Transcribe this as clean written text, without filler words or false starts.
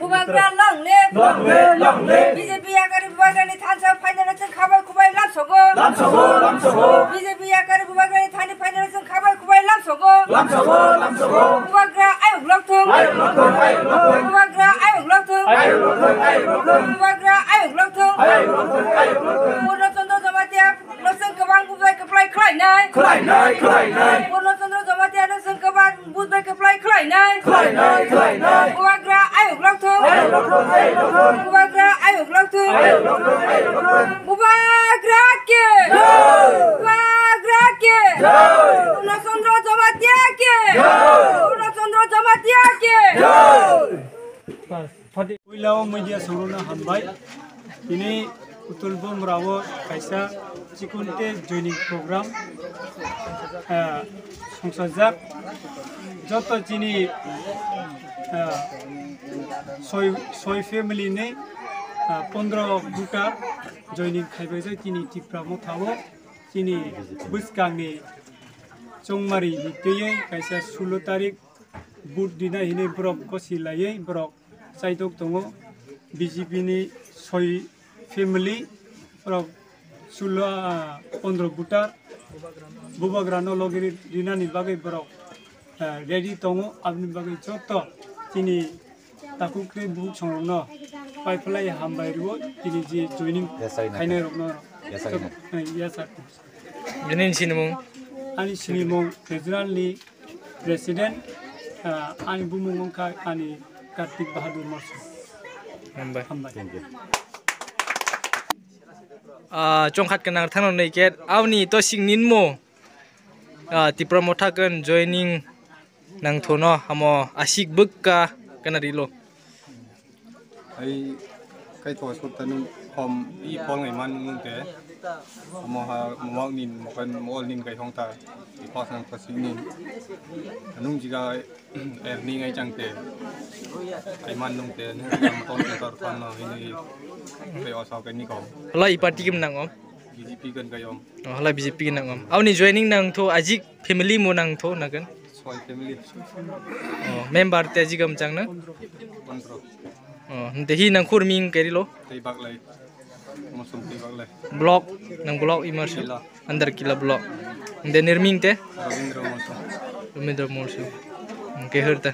Bubagra long live. BJP agari bubagra ni thansa final chung khabai khubai lam sogo. BJP agari bubagra ni thani final chung khabai khubai lam sogo. Bubagra ayuk lokthung. Bubagra ayuk lokthung. Bubagra ayuk lokthung. Purno Chandra Jamatia noseng kabang bubai keplai klai nai. Purno Chandra Jamatia noseng kabang bubai keplai klai nai. Bubagra ayuk lokthung. Bubagra ayuk lokthung. Bubagra ke. Bubagra ke. Purno Chandra Jamatia ke. Purno Chandra Jamatia ke. Wilaw media sorona hambai ini utulbom rawo kaisa cikunte joining program songsajak joto jini soy family ne 15 buta joining khaibai jini Tipra Motha jini buskangni chongmari niteye kaisa 16 tarik bud dina hine brok kosilai brok saidok tongo BJP ni soy family brok 15 buta bubagrano logiri dina ni bagai brok ready tongo abni bagai joto tini takukre bu chongno pipeline hambai ro tini ji joining kaine rokno yasa Jenin sinimung ani sinimung regional ni president ani bumung ka ani Kartik Bahadur Marsu. Chongkhat kenang thang nei ket awni to singnin mo Tipra Motha kan joining nang thono amo asik bukka kana rilo ai kai to sut tanung hom I pol ngai man ngung te amo ha mawak nin mokan mol nin kai hong ta I pas nang pasing nin anung jiga erning ai changte ai man nung te ne am ton te tar pan no ini kai osaw kai ni ko lai party kim nang om BJP kan kai om lai BJP nang om awni joining nang tho ajik family mo nang tho nagan soy family member te jigam chang na 15 nte hi nang khurming kerilo Twibaklai masum Twibaklai block nang block immersion under kila block nte nirming te Ravindra masum Rumendra Morsu ke herta